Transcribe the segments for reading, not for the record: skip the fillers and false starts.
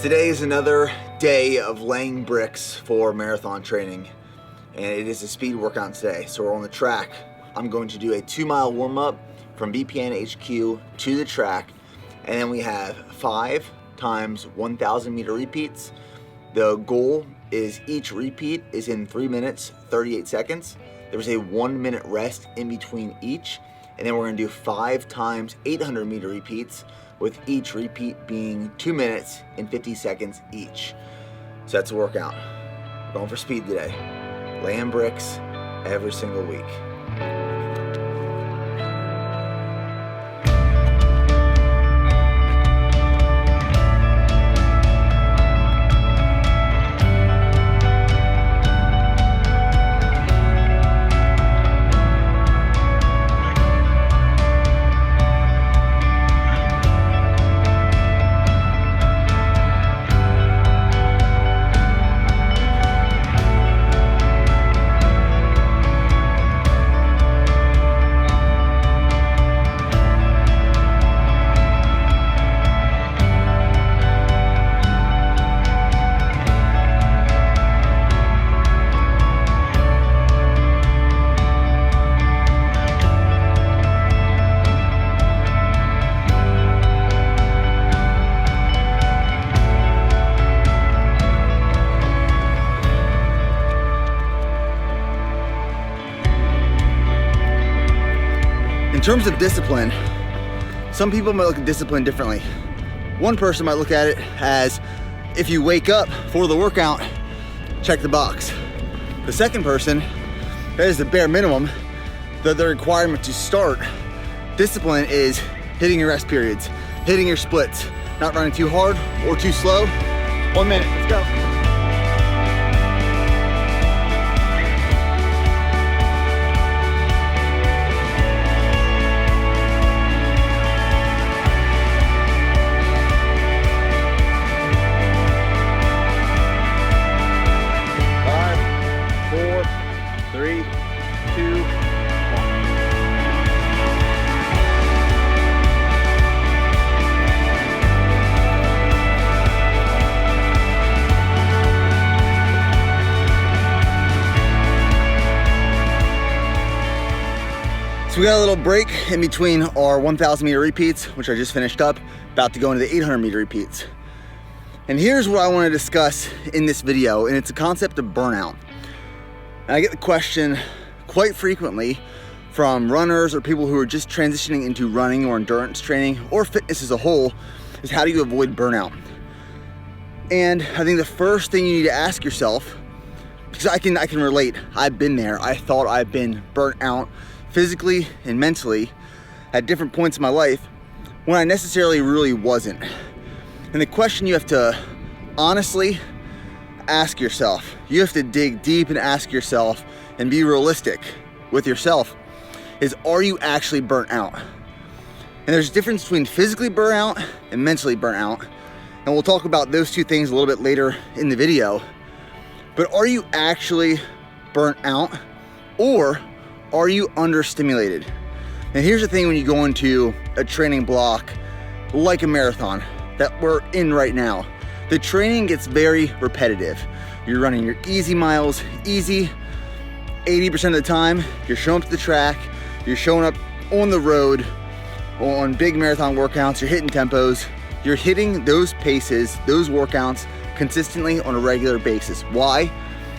Today is another day of laying bricks for marathon training, and it is a speed workout today. So we're on the track. I'm going to do a 2-mile warm-up from BPN HQ to the track, and then we have 5 times 1,000 meter repeats. The goal is each repeat is in 3 minutes, 38 seconds. There's a 1 minute rest in between each, and then we're gonna do 5 times 800 meter repeats, with each repeat being 2 minutes and 50 seconds each. So that's a workout. We're going for speed today. Laying bricks every single week. In terms of discipline, some people might look at discipline differently. One person might look at it as, if you wake up for the workout, check the box. The second person, that is the bare minimum, the requirement to start. Discipline is hitting your rest periods, hitting your splits, not running too hard or too slow. 1 minute, let's go. So we got a little break in between our 1,000 meter repeats, which I just finished up, about to go into the 800 meter repeats. And here's what I want to discuss in this video, and it's a concept of burnout. And I get the question quite frequently from runners or people who are just transitioning into running or endurance training or fitness as a whole, is how do you avoid burnout? And I think the first thing you need to ask yourself, because I can relate, I've been there. I thought I've been burnt out physically and mentally at different points in my life when I necessarily really wasn't. And the question you have to honestly ask yourself, you have to dig deep and ask yourself and be realistic with yourself, is, are you actually burnt out? And there's a difference between physically burnt out and mentally burnt out. And we'll talk about those two things a little bit later in the video. But are you actually burnt out, or are you understimulated? And here's the thing, when you go into a training block like a marathon that we're in right now, the training gets very repetitive. You're running your easy miles, easy 80% of the time. You're showing up to the track, you're showing up on the road, on big marathon workouts, you're hitting tempos, you're hitting those paces, those workouts consistently on a regular basis. Why?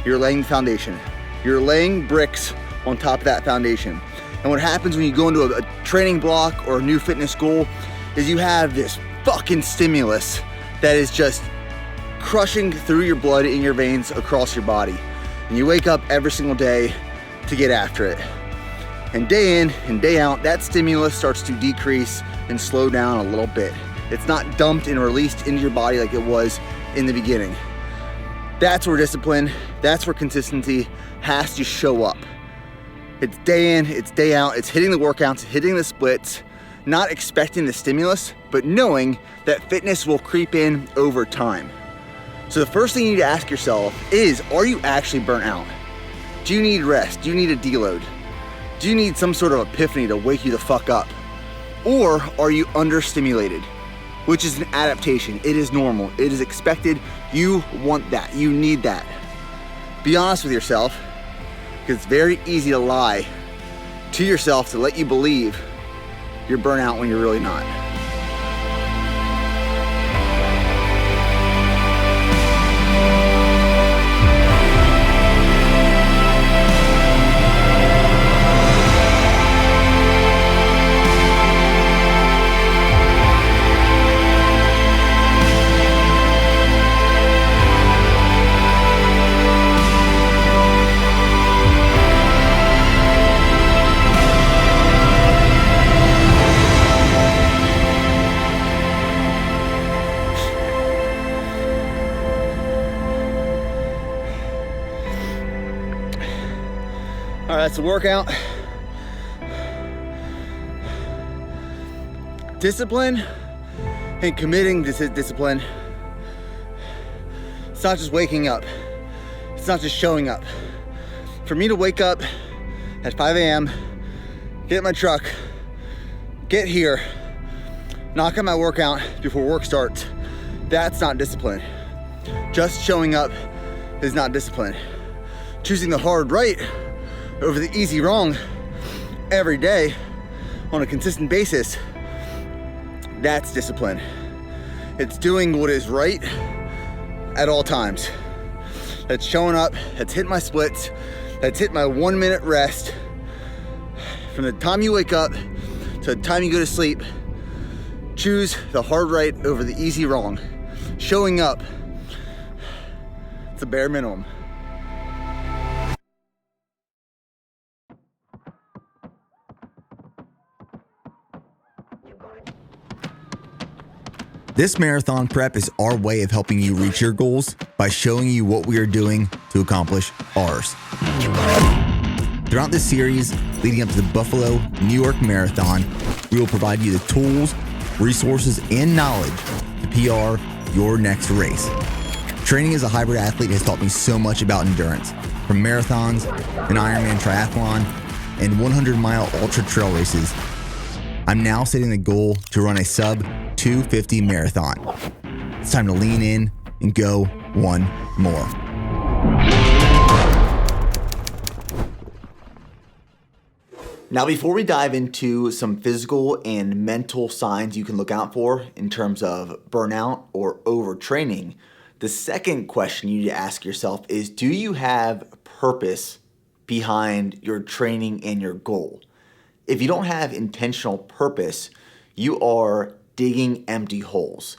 You're laying the foundation. You're laying bricks on top of that foundation. And what happens when you go into a training block or a new fitness goal is you have this fucking stimulus that is just crushing through your blood in your veins across your body. And you wake up every single day to get after it. And day in and day out, that stimulus starts to decrease and slow down a little bit. It's not dumped and released into your body like it was in the beginning. That's where discipline, that's where consistency has to show up. It's day in, it's day out, it's hitting the workouts, hitting the splits, not expecting the stimulus, but knowing that fitness will creep in over time. So the first thing you need to ask yourself is, are you actually burnt out? Do you need rest? Do you need a deload? Do you need some sort of epiphany to wake you the fuck up? Or are you understimulated? which is an adaptation. It is normal. It is expected. You want that. You need that. Be honest with yourself, because it's very easy to lie to yourself to let you believe you're burnt out when you're really not. All right, that's the workout. Discipline and committing to discipline. It's not just waking up. It's not just showing up. For me to wake up at 5 a.m., get in my truck, get here, knock out my workout before work starts, that's not discipline. Just showing up is not discipline. Choosing the hard right over the easy wrong every day on a consistent basis, that's discipline. It's doing what is right at all times. That's showing up, that's hitting my splits, that's hitting my 1 minute rest. From the time you wake up to the time you go to sleep, choose the hard right over the easy wrong. Showing up, it's a bare minimum. This marathon prep is our way of helping you reach your goals by showing you what we are doing to accomplish ours. Throughout this series, leading up to the Buffalo, New York Marathon, we will provide you the tools, resources, and knowledge to PR your next race. Training as a hybrid athlete has taught me so much about endurance, from marathons, an Ironman triathlon, and 100-mile ultra trail races. I'm now setting the goal to run a sub 250 marathon. It's time to lean in and go one more. Now, before we dive into some physical and mental signs you can look out for in terms of burnout or overtraining, the second question you need to ask yourself is, do you have purpose behind your training and your goal? If you don't have intentional purpose, you are digging empty holes.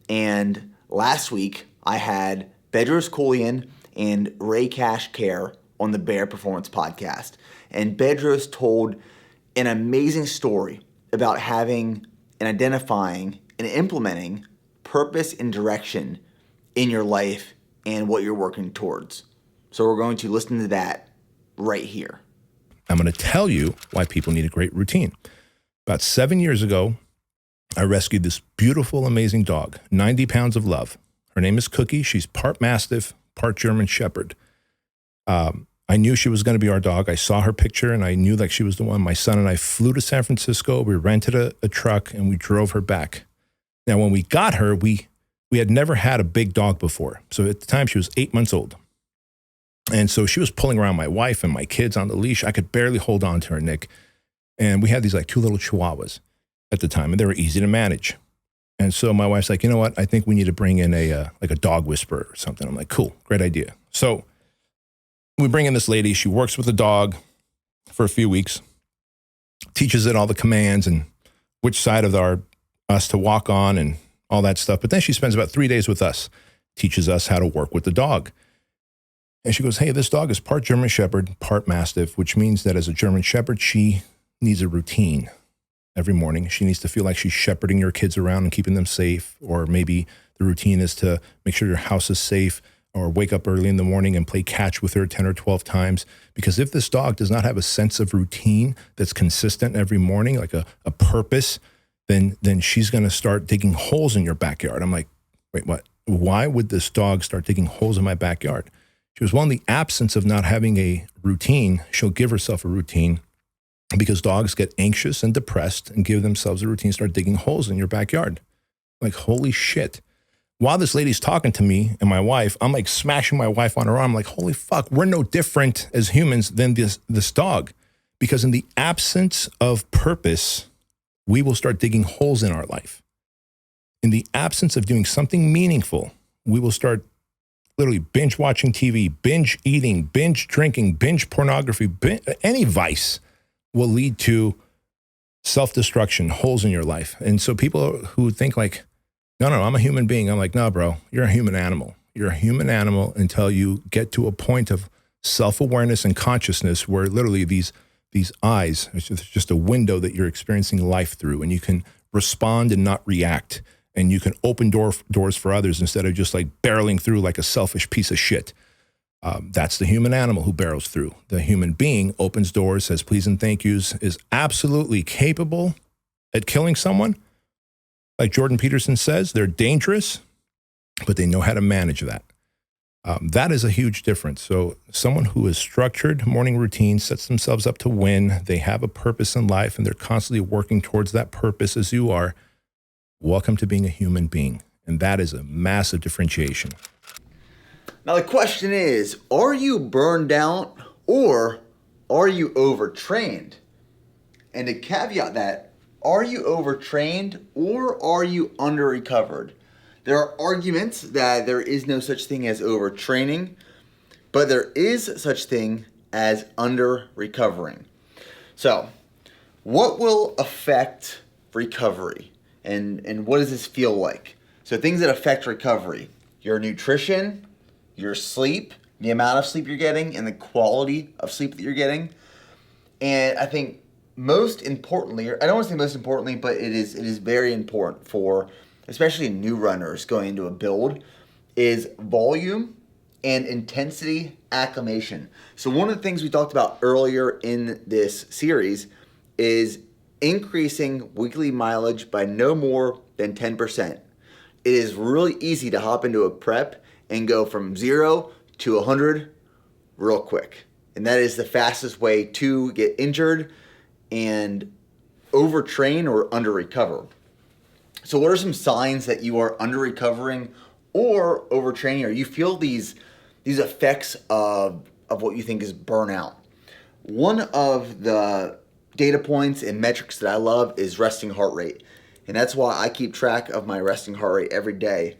And last week, I had Bedros Keuilian and Ray Cash Care on the Bear Performance podcast. And Bedros told an amazing story about having and identifying and implementing purpose and direction in your life and what you're working towards. So we're going to listen to that right here. I'm going to tell you why people need a great routine. About 7 years ago, I rescued this beautiful, amazing dog, 90 pounds of love. Her name is Cookie. She's part Mastiff, part German Shepherd. I knew she was going to be our dog. I saw her picture and I knew like she was the one. My son and I flew to San Francisco. We rented a truck and we drove her back. Now, when we got her, we had never had a big dog before. So at the time she was 8 months old. And so she was pulling around my wife and my kids on the leash. I could barely hold on to her, Nick. And we had these like 2 little Chihuahuas at the time, and they were easy to manage. And so my wife's like, you know what? I think we need to bring in a dog whisperer or something. I'm like, cool, great idea. So we bring in this lady. She works with the dog for a few weeks, teaches it all the commands and which side of us to walk on and all that stuff. But then she spends about 3 days with us, teaches us how to work with the dog. And she goes, hey, this dog is part German Shepherd, part Mastiff, which means that as a German Shepherd, she needs a routine every morning. She needs to feel like she's shepherding your kids around and keeping them safe. Or maybe the routine is to make sure your house is safe, or wake up early in the morning and play catch with her 10 or 12 times. Because if this dog does not have a sense of routine that's consistent every morning, like a purpose, then she's going to start digging holes in your backyard. I'm like, wait, what? Why would this dog start digging holes in my backyard? She was, well, in the absence of not having a routine, she'll give herself a routine, because dogs get anxious and depressed and give themselves a routine, start digging holes in your backyard. Like, holy shit. While this lady's talking to me and my wife, I'm like smashing my wife on her arm, like, holy fuck, we're no different as humans than this dog. Because in the absence of purpose, we will start digging holes in our life. In the absence of doing something meaningful, we will start literally binge watching TV, binge eating, binge drinking, binge pornography, any vice will lead to self-destruction, holes in your life. And so people who think like, no, I'm a human being. I'm like, no, bro, you're a human animal. You're a human animal until you get to a point of self-awareness and consciousness where literally these eyes, it's just a window that you're experiencing life through, and you can respond and not react. And you can open doors for others instead of just like barreling through like a selfish piece of shit. That's the human animal who barrels through. The human being opens doors, says please and thank yous, is absolutely capable at killing someone. Like Jordan Peterson says, they're dangerous, but they know how to manage that. That is a huge difference. So someone who is structured morning routine sets themselves up to win. They have a purpose in life and they're constantly working towards that purpose as you are. Welcome to being a human being. And that is a massive differentiation. Now the question is, are you burned out or are you overtrained? And to caveat that, are you overtrained or are you under-recovered? There are arguments that there is no such thing as overtraining, but there is such thing as under-recovering. So, what will affect recovery? And what does this feel like? So things that affect recovery: your nutrition, your sleep, the amount of sleep you're getting, and the quality of sleep that you're getting. And I think most importantly, or I don't want to say most importantly, but it is very important for especially new runners going into a build, is volume and intensity acclimation. So one of the things we talked about earlier in this series is increasing weekly mileage by no more than 10%. It is really easy to hop into a prep and go from 0 to 100 real quick. And that is the fastest way to get injured and overtrain or under-recover. So what are some signs that you are under-recovering or overtraining, or you feel these effects of what you think is burnout? One of the data points and metrics that I love is resting heart rate. And that's why I keep track of my resting heart rate every day.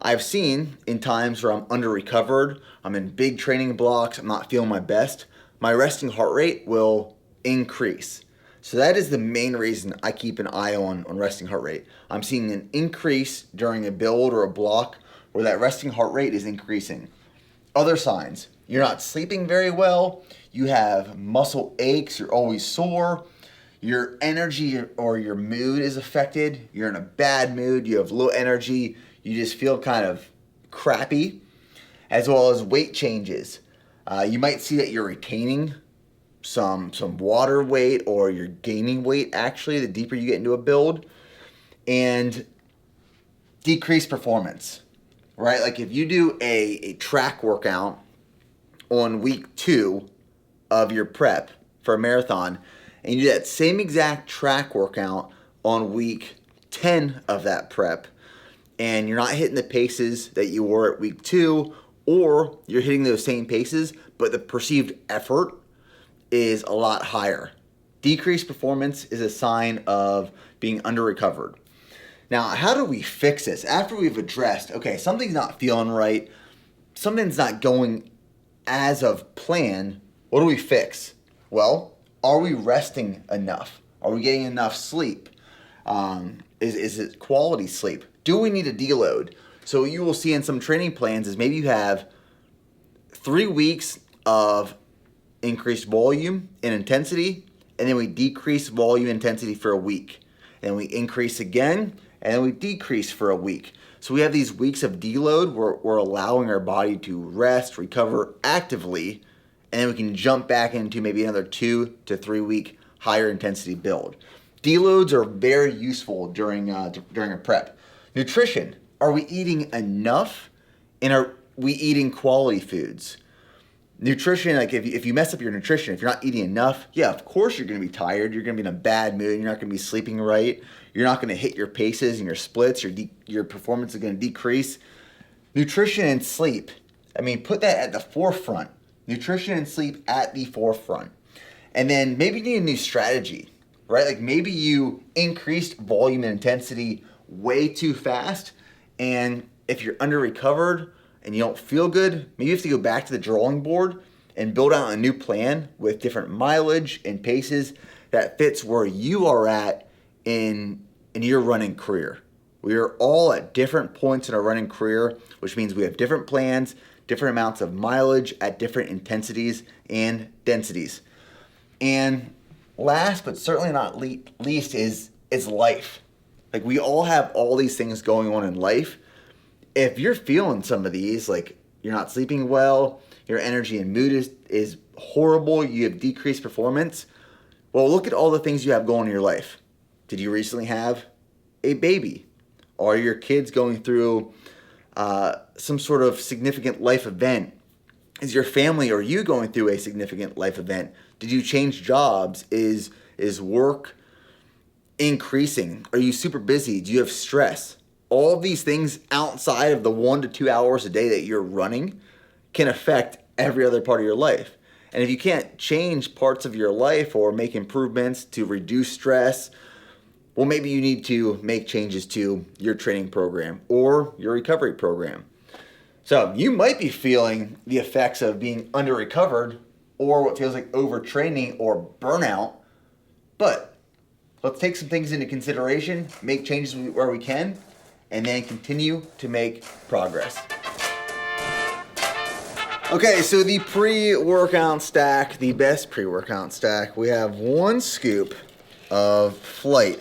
I've seen in times where I'm under-recovered, I'm in big training blocks, I'm not feeling my best, my resting heart rate will increase. So that is the main reason I keep an eye on resting heart rate. I'm seeing an increase during a build or a block where that resting heart rate is increasing. Other signs: you're not sleeping very well, you have muscle aches, you're always sore, your energy or your mood is affected, you're in a bad mood, you have low energy, you just feel kind of crappy, as well as weight changes. You might see that you're retaining some water weight, or you're gaining weight actually the deeper you get into a build. And decreased performance, right? Like if you do a track workout on week 2 of your prep for a marathon, and you do that same exact track workout on week 10 of that prep, and you're not hitting the paces that you were at week 2, or you're hitting those same paces, but the perceived effort is a lot higher. Decreased performance is a sign of being under-recovered. Now, how do we fix this? After we've addressed, okay, something's not feeling right, something's not going as of plan, what do we fix? Well, are we resting enough? Are we getting enough sleep? Is it quality sleep? Do we need a deload? So what you will see in some training plans is maybe you have 3 weeks of increased volume and intensity, and then we decrease volume and intensity for a week. And we increase again, and then we decrease for a week. So we have these weeks of deload where we're allowing our body to rest, recover actively, and then we can jump back into maybe another 2 to 3 week higher intensity build. Deloads are very useful during a prep. Nutrition: are we eating enough, and are we eating quality foods? Nutrition, like if you mess up your nutrition, if you're not eating enough, yeah, of course you're going to be tired. You're going to be in a bad mood. You're not going to be sleeping right. You're not going to hit your paces and your splits. Your performance is going to decrease. Nutrition and sleep, I mean, put that at the forefront. Nutrition and sleep at the forefront. And then maybe you need a new strategy, right? Like maybe you increased volume and intensity way too fast. And if you're under recovered and you don't feel good, maybe you have to go back to the drawing board and build out a new plan with different mileage and paces that fits where you are at in your running career. We are all at different points in our running career, which means we have different plans, different amounts of mileage at different intensities and densities. And last but certainly not least is life. Like we all have all these things going on in life. If you're feeling some of these, like you're not sleeping well, your energy and mood is horrible, you have decreased performance, well, look at all the things you have going in your life. Did you recently have a baby? Are your kids going through some sort of significant life event? Is your family or you going through a significant life event? Did you change jobs? Is work increasing? Are you super busy? Do you have stress? All of these things outside of the 1 to 2 hours a day that you're running can affect every other part of your life. And if you can't change parts of your life or make improvements to reduce stress, well, maybe you need to make changes to your training program or your recovery program. So you might be feeling the effects of being under recovered or what feels like overtraining or burnout, but let's take some things into consideration, make changes where we can, and then continue to make progress. Okay, so the pre-workout stack, the best pre-workout stack, we have 1 scoop of Flight.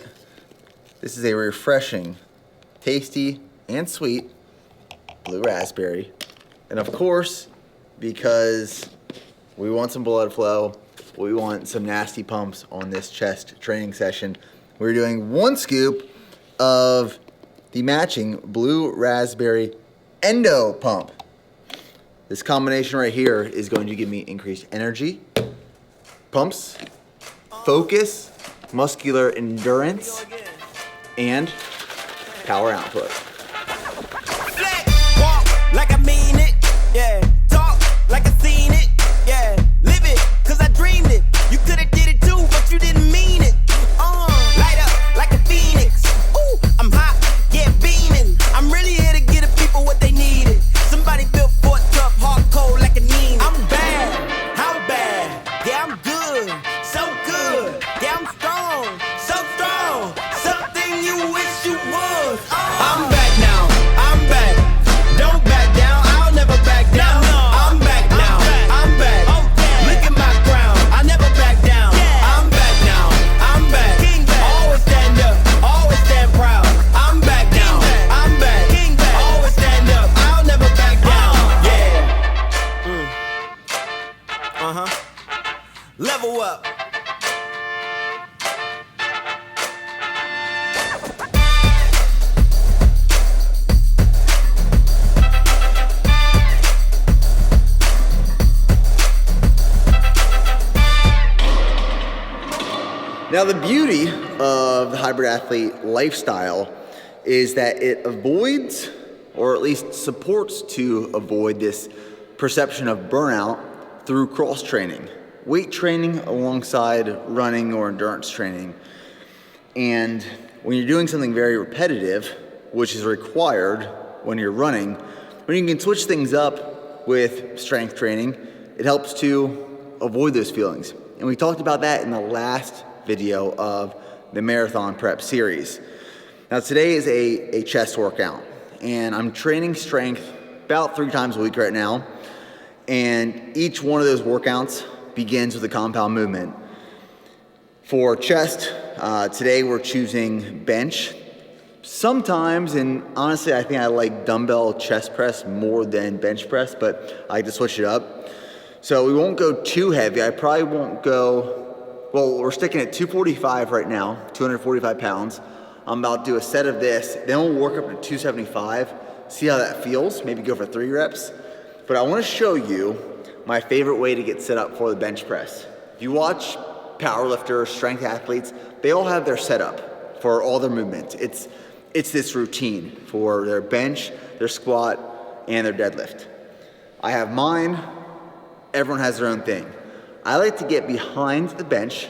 This is a refreshing, tasty, and sweet blue raspberry. And of course, because we want some blood flow, we want some nasty pumps on this chest training session, we're doing 1 scoop of the matching blue raspberry endo pump. This combination right here is going to give me increased energy, pumps, focus, muscular endurance, and power output. Walk like I mean it, yeah. Talk like I seen it, yeah. Live it, cause I dreamed it. You could've did it too, but you didn't mean it. Light up like a phoenix. Ooh, I'm hot, yeah, beaming. I'm really here to give the people what they needed. Somebody built Fort Tough, hardcore like a Neiman. I'm bad, how bad? Yeah, I'm good, so good. Yeah, I'm strong, so strong. Something you wish you was. I'm back now, I'm back. Don't back down, I'll never back down. I'm back now, I'm back. Look at my crown, I never back down. I'm back now, I'm back. Always stand up, always stand proud. I'm back now, I'm back. Always stand up, I'll never back down. Yeah. Level up. Now, the beauty of the hybrid athlete lifestyle is that it avoids, or at least supports to avoid, this perception of burnout through cross training, weight training alongside running or endurance training. And when you're doing something very repetitive, which is required when you're running, when you can switch things up with strength training, it helps to avoid those feelings. And we talked about that in the last video of the marathon prep series. Now today is a chest workout, and I'm training strength about 3 times a week right now, and each one of those workouts begins with a compound movement. For chest, today we're choosing bench. Sometimes, and honestly I think I like dumbbell chest press more than bench press, but I like to switch it up. So we won't go too heavy. I probably won't go, well, we're sticking at 245 right now, 245 pounds. I'm about to do a set of this, then we'll work up to 275, see how that feels, maybe go for 3 reps. But I wanna show you my favorite way to get set up for the bench press. If you watch powerlifters, strength athletes, they all have their setup for all their movements. It's this routine for their bench, their squat, and their deadlift. I have mine. Everyone has their own thing. I like to get behind the bench,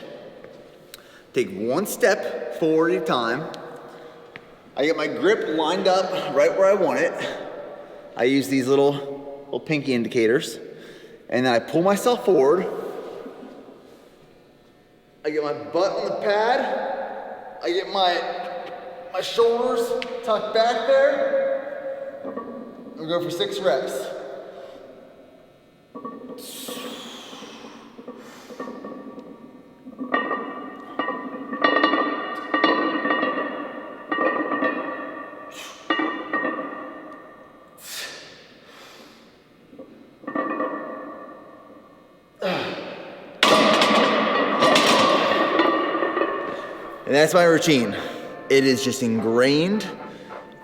take one step forward at a time. I get my grip lined up right where I want it. I use these little pinky indicators, and then I pull myself forward. I get my butt on the pad. I get my shoulders tucked back there. We go for 6 reps. And that's my routine. It is just ingrained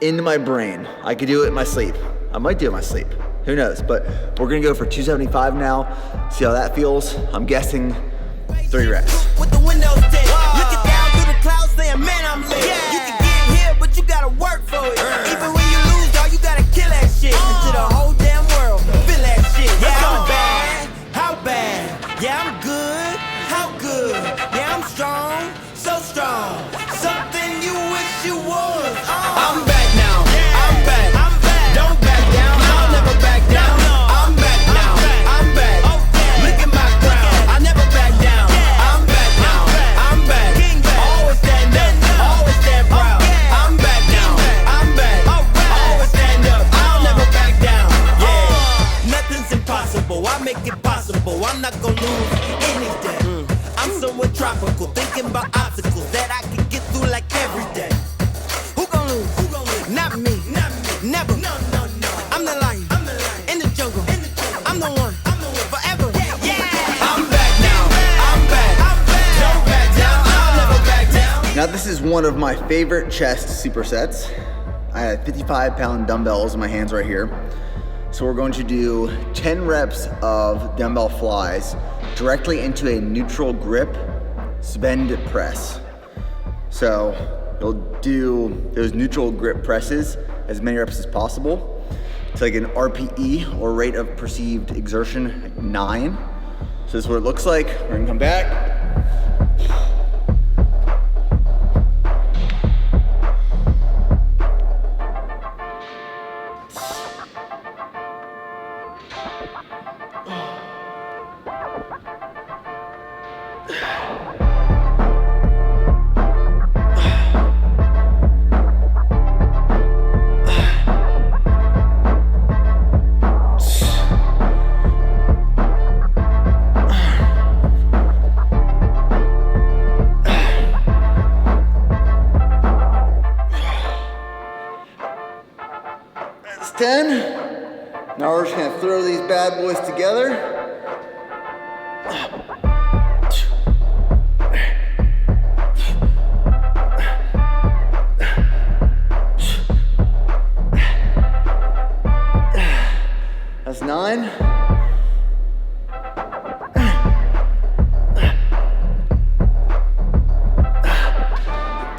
into my brain. I could do it in my sleep. I might do it in my sleep. Who knows? But we're gonna go for 275 now. See how that feels. I'm guessing 3 reps. With the windows down, looking down through the clouds, saying, man, I'm lit. You can get here, but you gotta work for it. Even when you lose, dog, you gotta kill that shit. Into the whole damn world, feel that shit. Yeah, I'm bad. How bad? Yeah, I'm good. How good? Yeah, I'm strong. So strong. Something you wish you was. I'm back now. I'm back. Don't back down. I'll never back down. I'm back now. I'm back. Look at my crown. I never back down. I'm back now. I'm back. Always stand up. Always stand proud. I'm back now. I'm back. Always stand up. I'll never back down. Yeah. Nothing's impossible. I make it possible. I'm not gonna lose any day. I'm somewhat tropical, thinking about obstacles that I can get through like every day. Who gon' lose? Not me. Never. No. I'm the lion. In the jungle. I'm the one. Forever. Yeah. I'm back now. I'm back. Don't back down. I'll never back down. Now this is one of my favorite chest supersets. I have 55-pound dumbbells in my hands right here. So we're going to do 10 reps of dumbbell flies directly into a neutral grip suspended press. So you'll do those neutral grip presses as many reps as possible. It's like an RPE, or rate of perceived exertion, 9. So this is what it looks like. We're gonna come back. That's 10. Now we're just gonna throw these bad boys together. That's 9.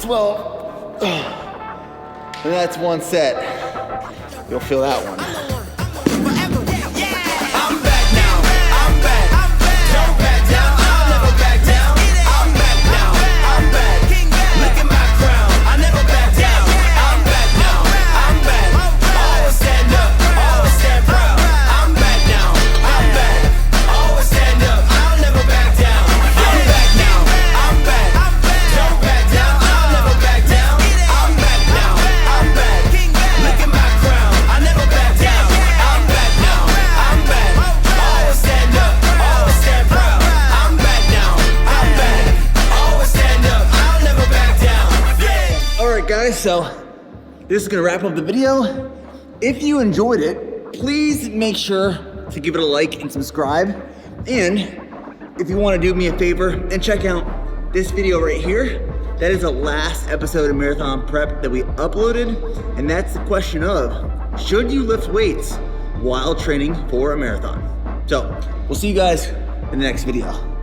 12. And that's one set. You'll feel that one. I'm back now. I'm back. Don't back down. I'll never back down. I'm back now. I'm back. Look at my crown. I never back down. I'm back now. I'm back. Always stand up. Always stand proud. I'm back now. I'm back. Always stand up. I'll never back down. I'm back now. I'm back. Don't back down. I'll never back down. I'm back now. I'm back. Look at my crown. I never back down. I'm back now. I'm back. Always stand up. Always stand proud. I'm back now. I'm back. Always stand up. I'll never back down. Yeah. All right, guys, so this is gonna wrap up the video. If you enjoyed it, please make sure to give it a like and subscribe. And if you wanna do me a favor and check out this video right here, that is the last episode of Marathon Prep that we uploaded. And that's the question of, should you lift weights while training for a marathon? So we'll see you guys in the next video.